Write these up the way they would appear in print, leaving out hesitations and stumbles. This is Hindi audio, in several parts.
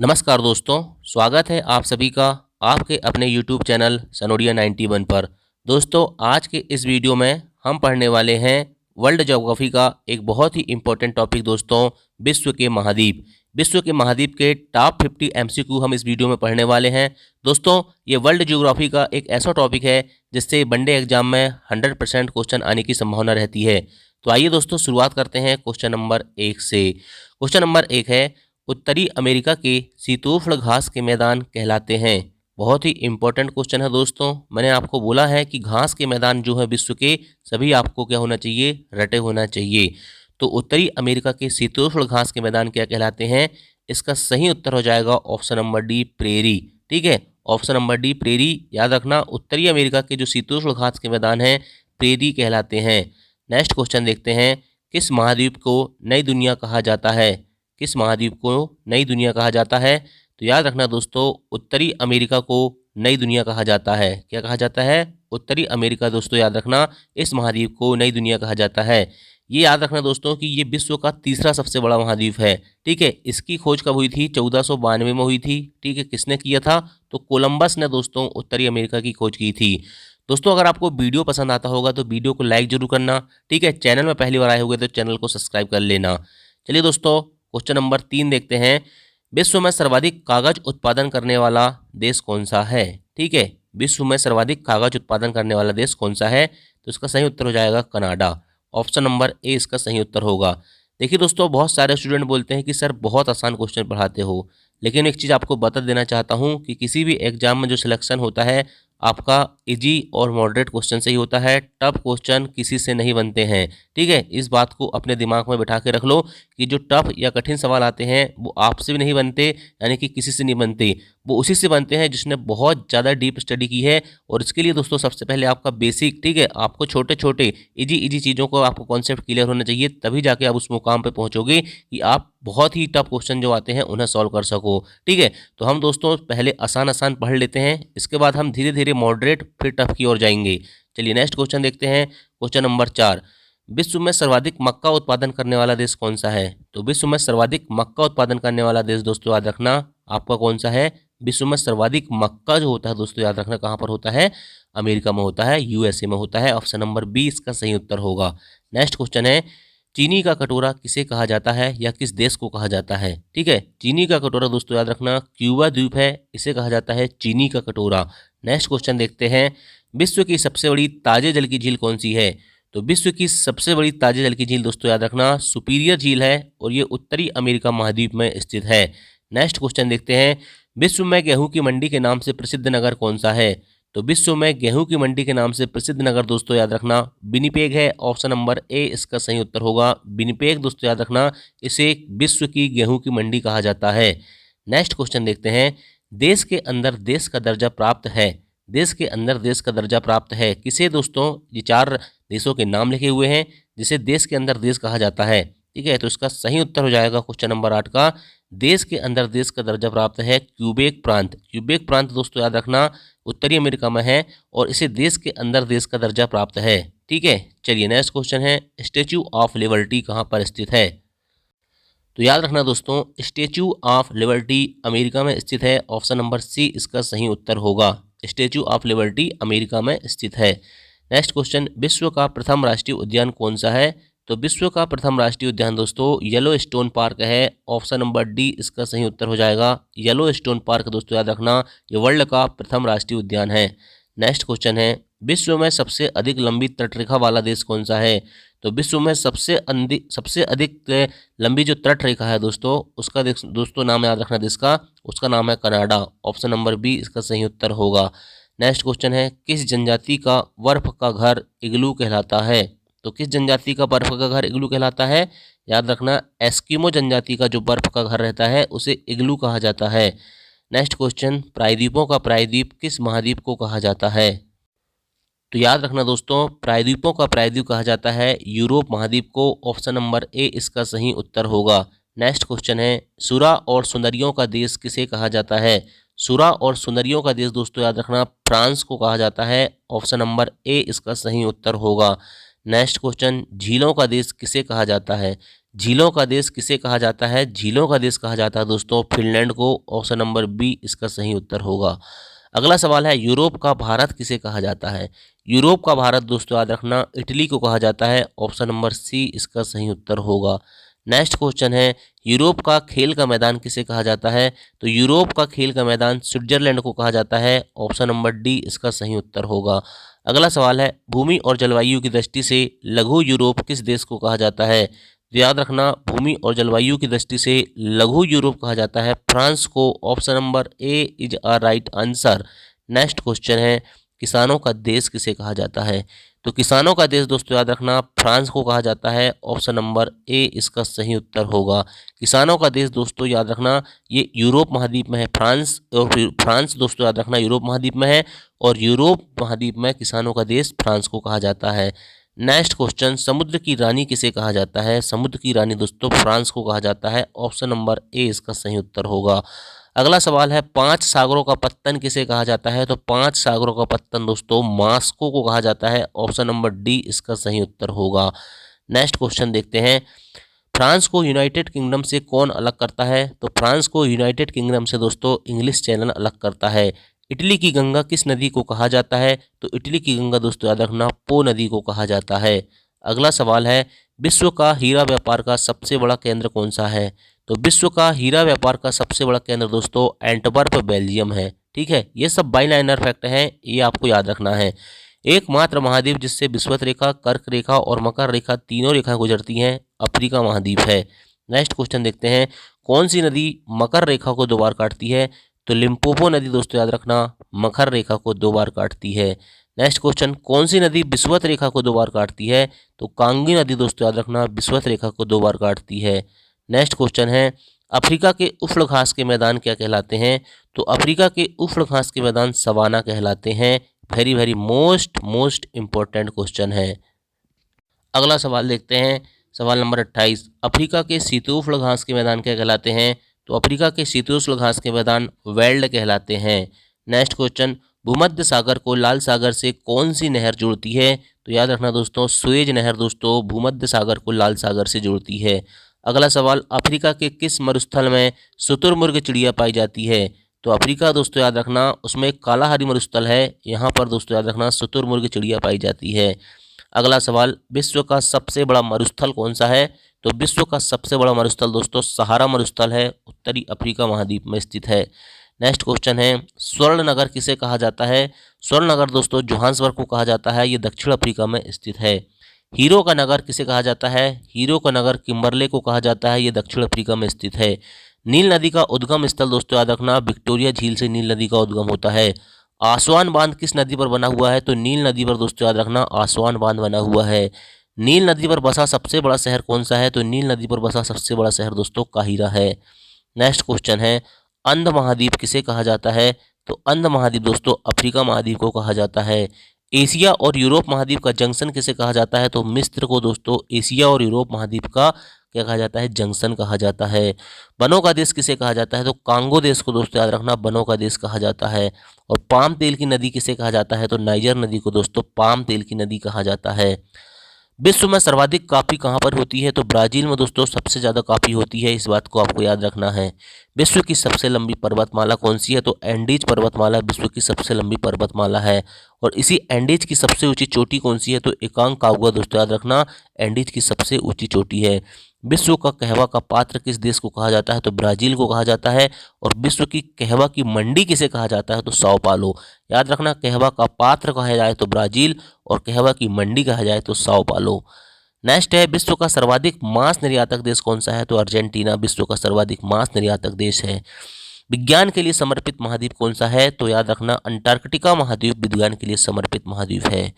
नमस्कार दोस्तों, स्वागत है आप सभी का आपके अपने YouTube चैनल सनोडिया 91 पर। दोस्तों, आज के इस वीडियो में हम पढ़ने वाले हैं वर्ल्ड ज्योग्राफी का एक बहुत ही इम्पोर्टेंट टॉपिक दोस्तों, विश्व के महाद्वीप। विश्व के महाद्वीप के टॉप 50 एमसीक्यू हम इस वीडियो में पढ़ने वाले हैं। दोस्तों, ये वर्ल्ड ज्योग्राफी का एक ऐसा टॉपिक है जिससे वनडे एग्जाम में 100% क्वेश्चन आने की संभावना रहती है। तो आइए दोस्तों, शुरुआत करते हैं क्वेश्चन नंबर 1 से। क्वेश्चन नंबर 1 है, उत्तरी अमेरिका के शीतोष्ण घास के मैदान कहलाते हैं। बहुत ही इंपॉर्टेंट क्वेश्चन है दोस्तों। मैंने आपको बोला है कि घास के मैदान जो है विश्व के सभी आपको क्या होना चाहिए, रटे होना चाहिए। तो उत्तरी अमेरिका के शीतोष्ण घास के मैदान क्या कहलाते हैं? इसका सही उत्तर हो जाएगा ऑप्शन नंबर डी, प्रेरी। ठीक है, ऑप्शन नंबर डी प्रेरी। याद रखना, उत्तरी अमेरिका के जो शीतोष्ण घास के मैदान हैं प्रेरी कहलाते हैं। नेक्स्ट क्वेश्चन देखते हैं, किस महाद्वीप को नई दुनिया कहा जाता है? किस महाद्वीप को नई दुनिया कहा जाता है? तो याद रखना दोस्तों, उत्तरी अमेरिका को नई दुनिया कहा जाता है। क्या कहा जाता है? उत्तरी अमेरिका। दोस्तों याद रखना, इस महाद्वीप को नई दुनिया कहा जाता है। ये याद रखना दोस्तों कि ये विश्व का तीसरा सबसे बड़ा महाद्वीप है। ठीक है, इसकी खोज कब हुई थी? 1492 में हुई थी। ठीक है, किसने किया था? तो कोलंबस ने दोस्तों उत्तरी अमेरिका की खोज की थी। दोस्तों, अगर आपको वीडियो पसंद आता होगा तो वीडियो को लाइक जरूर करना। ठीक है, चैनल में पहली बार आए होंगे तो चैनल को सब्सक्राइब कर लेना। चलिए दोस्तों, क्वेश्चन नंबर 3 देखते हैं, विश्व में सर्वाधिक कागज उत्पादन करने वाला देश कौन सा है? ठीक है, विश्व में सर्वाधिक कागज उत्पादन करने वाला देश कौन सा है? तो इसका सही उत्तर हो जाएगा कनाडा। ऑप्शन नंबर ए इसका सही उत्तर होगा। देखिए दोस्तों, बहुत सारे स्टूडेंट बोलते हैं कि सर बहुत आसान क्वेश्चन पढ़ाते हो, लेकिन एक चीज़ आपको बता देना चाहता हूँ कि किसी भी एग्जाम में जो सिलेक्शन होता है आपका इजी और मॉडरेट क्वेश्चन से ही होता है। टफ क्वेश्चन किसी से नहीं बनते हैं। ठीक है, इस बात को अपने दिमाग में बिठा के रख लो कि जो टफ या कठिन सवाल आते हैं वो आपसे भी नहीं बनते, यानी कि किसी से नहीं बनते, वो उसी से बनते हैं जिसने बहुत ज़्यादा डीप स्टडी की है। और इसके लिए दोस्तों सबसे पहले आपका बेसिक, ठीक है, आपको छोटे छोटे इजी चीज़ों को आपको कॉन्सेप्ट क्लियर होना चाहिए, तभी जाके आप उस मुकाम पे पहुंचोगे कि आप बहुत ही टफ क्वेश्चन जो आते हैं उन्हें सॉल्व कर सको। ठीक है, तो हम दोस्तों पहले आसान आसान पढ़ लेते हैं, इसके बाद हम धीरे धीरे मॉडरेट फिर टफ की ओर जाएंगे। चलिए नेक्स्ट क्वेश्चन देखते हैं। क्वेश्चन नंबर 4, विश्व में सर्वाधिक मक्का उत्पादन करने वाला देश कौन सा है? तो विश्व में सर्वाधिक मक्का उत्पादन करने वाला देश दोस्तों याद रखना आपका कौन सा है? विश्व में सर्वाधिक मक्का जो होता है दोस्तों याद रखना कहाँ पर होता है? अमेरिका में होता है, यूएसए में होता है। ऑप्शन नंबर बी इसका सही उत्तर होगा। नेक्स्ट क्वेश्चन है, चीनी का कटोरा किसे कहा जाता है या किस देश को कहा जाता है? ठीक है, चीनी का कटोरा दोस्तों याद रखना क्यूबा द्वीप है, इसे कहा जाता है चीनी का कटोरा। नेक्स्ट क्वेश्चन देखते हैं, विश्व की सबसे बड़ी ताजे जल की झील कौन सी है? तो विश्व की सबसे बड़ी ताजे जल की झील दोस्तों याद रखना सुपीरियर झील है, और ये उत्तरी अमेरिका महाद्वीप में स्थित है। नेक्स्ट क्वेश्चन देखते हैं, विश्व में गेहूं की मंडी के नाम से प्रसिद्ध नगर कौन सा है? तो विश्व में गेहूं की मंडी के नाम से प्रसिद्ध नगर दोस्तों याद रखना विनिपेग है। ऑप्शन नंबर ए इसका सही उत्तर होगा, विनिपेग। दोस्तों याद रखना, इसे विश्व की गेहूं की मंडी कहा जाता है। नेक्स्ट क्वेश्चन देखते हैं, देश के अंदर देश का दर्जा प्राप्त है, देश के अंदर देश का दर्जा प्राप्त है किसे? दोस्तों ये 4 देशों के नाम लिखे हुए हैं जिसे देश के अंदर देश कहा जाता है। ठीक है, तो इसका सही उत्तर हो जाएगा क्वेश्चन नंबर 8 का, देश के अंदर देश का दर्जा प्राप्त है क्यूबेक प्रांत। क्यूबेक प्रांत दोस्तों याद रखना उत्तरी अमेरिका में है और इसे देश के अंदर देश का दर्जा प्राप्त है। ठीक है, चलिए नेक्स्ट क्वेश्चन है, स्टैच्यू ऑफ लिबर्टी कहाँ पर स्थित है? तो याद रखना दोस्तों, स्टैच्यू ऑफ लिबर्टी अमेरिका में स्थित है। ऑप्शन नंबर सी इसका सही उत्तर होगा, स्टैच्यू ऑफ लिबर्टी अमेरिका में स्थित है। नेक्स्ट क्वेश्चन, विश्व का प्रथम राष्ट्रीय उद्यान कौन सा है? तो विश्व का प्रथम राष्ट्रीय उद्यान दोस्तों येलो स्टोन पार्क है। ऑप्शन नंबर डी इसका सही उत्तर हो जाएगा, येलो स्टोन पार्क। दोस्तों याद रखना ये वर्ल्ड का प्रथम राष्ट्रीय उद्यान है। नेक्स्ट क्वेश्चन है, विश्व में सबसे अधिक लंबी तटरेखा वाला देश कौन सा है? तो विश्व में सबसे अधिक लंबी जो तटरेखा है दोस्तों उसका दोस्तों नाम याद रखना देश का, उसका नाम है कनाडा। ऑप्शन नंबर बी इसका सही उत्तर होगा। नेक्स्ट क्वेश्चन है, किस जनजाति का बर्फ का घर इग्लू कहलाता है? तो किस जनजाति का बर्फ का घर इग्लू कहलाता है? याद रखना एस्किमो जनजाति का जो बर्फ का घर रहता है उसे इग्लू कहा जाता है। नेक्स्ट क्वेश्चन, प्रायद्वीपों का प्रायद्वीप किस महाद्वीप को कहा जाता है? तो याद रखना दोस्तों, प्रायद्वीपों का प्रायद्वीप कहा जाता है यूरोप महाद्वीप को। ऑप्शन नंबर ए इसका सही उत्तर होगा। नेक्स्ट क्वेश्चन है, सुरा और सुंदरियों का देश किसे कहा जाता है? सुरा और सुंदरियों का देश दोस्तों याद रखना फ्रांस को कहा जाता है। ऑप्शन नंबर ए इसका सही उत्तर होगा। नेक्स्ट क्वेश्चन, झीलों का देश किसे कहा जाता है? झीलों का देश किसे कहा जाता है? झीलों का देश कहा जाता है दोस्तों फिनलैंड को। ऑप्शन नंबर बी इसका सही उत्तर होगा। अगला सवाल है, यूरोप का भारत किसे कहा जाता है? यूरोप का भारत दोस्तों याद रखना इटली को कहा जाता है। ऑप्शन नंबर सी इसका सही उत्तर होगा। नेक्स्ट क्वेश्चन है, यूरोप का खेल का मैदान किसे कहा जाता है? तो यूरोप का खेल का मैदान स्विट्जरलैंड को कहा जाता है। ऑप्शन नंबर डी इसका सही उत्तर होगा। अगला सवाल है, भूमि और जलवायु की दृष्टि से लघु यूरोप किस देश को कहा जाता है? तो याद रखना भूमि और जलवायु की दृष्टि से लघु यूरोप कहा जाता है फ्रांस को। Option number A is a right answer. Next question है, किसानों का देश किसे कहा जाता है? तो किसानों का देश दोस्तों याद रखना फ्रांस को कहा जाता है। ऑप्शन नंबर ए इसका सही उत्तर होगा। किसानों का देश दोस्तों याद रखना ये यूरोप महाद्वीप में है फ्रांस, और फिर फ्रांस दोस्तों याद रखना यूरोप महाद्वीप में है, और यूरोप महाद्वीप में किसानों का देश फ्रांस को कहा जाता है। नेक्स्ट क्वेश्चन, समुद्र की रानी किसे कहा जाता है? समुद्र की रानी दोस्तों फ्रांस को कहा जाता है। ऑप्शन नंबर ए इसका सही उत्तर होगा। अगला सवाल है, पांच सागरों का पत्तन किसे कहा जाता है? तो पांच सागरों का पत्तन दोस्तों मास्को को कहा जाता है। ऑप्शन नंबर डी इसका सही उत्तर होगा। नेक्स्ट क्वेश्चन देखते हैं, फ्रांस को यूनाइटेड किंगडम से कौन अलग करता है? तो फ्रांस को यूनाइटेड किंगडम से दोस्तों इंग्लिश चैनल अलग करता है। इटली की गंगा किस नदी को कहा जाता है? तो इटली की गंगा दोस्तों याद रखना पो नदी को कहा जाता है। अगला सवाल है, विश्व का हीरा व्यापार का सबसे बड़ा केंद्र कौन सा है? तो विश्व का हीरा व्यापार का सबसे बड़ा केंद्र दोस्तों एंटवर्प बेल्जियम है। ठीक है, ये सब बाइलाइनर फैक्ट हैं, ये आपको याद रखना है। एकमात्र महाद्वीप जिससे विषुवत रेखा, कर्क रेखा और मकर रेखा तीनों रेखाएं गुजरती हैं, अफ्रीका महाद्वीप है। नेक्स्ट क्वेश्चन देखते हैं, कौन सी नदी मकर रेखा को दो बार काटती है? तो लिम्पोपो नदी दोस्तों याद रखना मकर रेखा को दो बार काटती है। नेक्स्ट क्वेश्चन, कौन सी नदी विषुवत रेखा को दो बार काटती है? तो कांगी नदी दोस्तों याद रखना विषुवत रेखा को दो बार काटती है। नेक्स्ट क्वेश्चन है, अफ्रीका के उफड़ घास के मैदान क्या कहलाते हैं? तो अफ्रीका के उफड़ घास के मैदान सवाना कहलाते हैं। Very very most important question है। अगला सवाल देखते हैं, सवाल नंबर 28, अफ्रीका के शीतोष्ण घास के मैदान क्या कहलाते हैं? तो अफ्रीका के शीतोष्ण घास के मैदान वेल्ड कहलाते हैं। नेक्स्ट क्वेश्चन, भूमध्य सागर को लाल सागर से कौन सी नहर जोड़ती है? तो याद रखना दोस्तों सुएज नहर दोस्तों भूमध्य सागर को लाल सागर से जोड़ती है। अगला सवाल, अफ्रीका के किस मरुस्थल में शुतुरमुर्ग चिड़िया पाई जाती है? तो अफ्रीका दोस्तों याद रखना उसमें कालाहारी मरुस्थल है, यहाँ पर दोस्तों याद रखना शुतुरमुर्ग चिड़िया पाई जाती है। अगला सवाल, विश्व का सबसे बड़ा मरुस्थल कौन सा है? तो विश्व का सबसे बड़ा मरुस्थल दोस्तों सहारा मरुस्थल है, उत्तरी अफ्रीका महाद्वीप में स्थित है। नेक्स्ट क्वेश्चन है, स्वर्ण नगर किसे कहा जाता है? स्वर्ण नगर दोस्तों जोहान्सबर्ग को कहा जाता है, ये दक्षिण अफ्रीका में स्थित है। हीरो का नगर किसे कहा जाता है? हीरो का नगर किम्बरले को कहा जाता है, ये दक्षिण अफ्रीका में स्थित है। नील नदी का उद्गम स्थल दोस्तों याद रखना विक्टोरिया झील से नील नदी का उद्गम होता है। आसवान बांध किस नदी पर बना हुआ है? तो नील नदी पर दोस्तों याद रखना आसवान बांध बना हुआ है। नील नदी पर बसा सबसे बड़ा शहर कौन सा है? तो नील नदी पर बसा सबसे बड़ा शहर दोस्तों काहिरा है। नेक्स्ट क्वेश्चन है, अंध महाद्वीप किसे कहा जाता है? तो अंध महाद्वीप दोस्तों अफ्रीका महाद्वीप को कहा जाता है। एशिया और यूरोप महाद्वीप का जंक्शन किसे कहा जाता है? तो मिस्र को दोस्तों एशिया और यूरोप महाद्वीप का क्या कहा जाता है? जंक्शन कहा जाता है। वनों का देश किसे कहा जाता है? तो कांगो देश को दोस्तों याद रखना वनों का देश कहा जाता है। और पाम तेल की नदी किसे कहा जाता है? तो नाइजर नदी को दोस्तों पाम तेल की नदी कहा जाता है। विश्व में सर्वाधिक कॉफी कहाँ पर होती है? तो ब्राजील में दोस्तों सबसे ज़्यादा कॉफी होती है, इस बात को आपको याद रखना है। विश्व की सबसे लंबी पर्वतमाला कौन सी है? तो एंडीज पर्वतमाला विश्व की सबसे लंबी पर्वतमाला है। और इसी एंडीज की सबसे ऊंची चोटी कौन सी है? तो एकांकागुआ दोस्तों याद रखना एंडीज की सबसे ऊंची चोटी है। विश्व का कहवा का पात्र किस देश को कहा जाता है? तो ब्राजील को कहा जाता है। और विश्व की कहवा की मंडी किसे कहा जाता है? तो साओ पालो। याद रखना कहवा का पात्र कहा जाए तो ब्राजील, और कहवा की मंडी कहा जाए तो साओ पालो। नेक्स्ट है, विश्व का सर्वाधिक मांस निर्यातक देश कौन सा है? तो अर्जेंटीना विश्व का सर्वाधिक मांस निर्यातक देश है। विज्ञान के लिए समर्पित महाद्वीप कौन सा है? तो याद रखना अंटार्कटिका महाद्वीप विज्ञान के लिए समर्पित महाद्वीप है।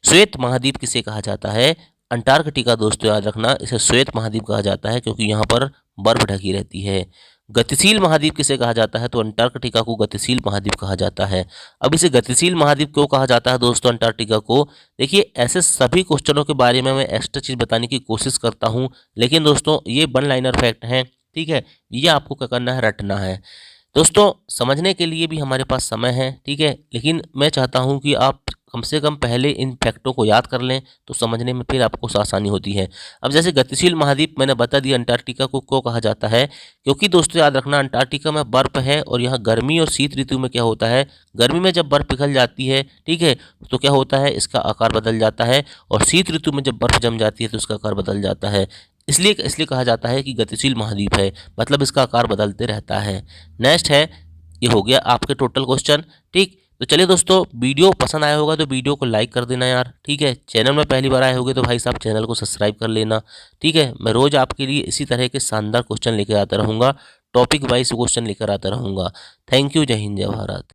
श्वेत महाद्वीप किसे कहा जाता है? अंटार्कटिका दोस्तों याद रखना इसे श्वेत महाद्वीप कहा जाता है, क्योंकि यहाँ पर बर्फ ढकी रहती है। गतिशील महाद्वीप किसे कहा जाता है? तो अंटार्कटिका को गतिशील महाद्वीप कहा जाता है। अब इसे गतिशील महाद्वीप क्यों कहा जाता है दोस्तों अंटार्कटिका को? देखिए ऐसे सभी क्वेश्चनों के बारे में मैं एक्स्ट्रा चीज़ बताने की कोशिश करता हूँ, लेकिन दोस्तों ये वन लाइनर फैक्ट हैं, ठीक है, ये आपको क्या करना है, रटना है। दोस्तों समझने के लिए भी हमारे पास समय है, ठीक है, लेकिन मैं चाहता हूँ कि आप कम से कम पहले इन फैक्टों को याद कर लें तो समझने में फिर आपको आसानी होती है। अब जैसे गतिशील महाद्वीप मैंने बता दिया, अंटार्कटिका को क्यों कहा जाता है, क्योंकि दोस्तों याद रखना अंटार्कटिका में बर्फ है और यहाँ गर्मी और शीत ऋतु में क्या होता है, गर्मी में जब बर्फ पिघल जाती है, ठीक है, तो क्या होता है, इसका आकार बदल जाता है, और शीत ऋतु में जब बर्फ जम जाती है तो उसका आकार बदल जाता है। इसलिए इसलिए कहा जाता है कि गतिशील महाद्वीप है, मतलब इसका आकार बदलते रहता है। नेक्स्ट है, ये हो गया आपके टोटल क्वेश्चन। ठीक, तो चलिए दोस्तों, वीडियो पसंद आया होगा तो वीडियो को लाइक कर देना यार, ठीक है। चैनल में पहली बार आए होगे तो भाई साहब चैनल को सब्सक्राइब कर लेना, ठीक है। मैं रोज आपके लिए इसी तरह के शानदार क्वेश्चन लेकर आता रहूँगा, टॉपिक वाइज क्वेश्चन लेकर आता रहूँगा। थैंक यू, जय हिंद, जय भारत।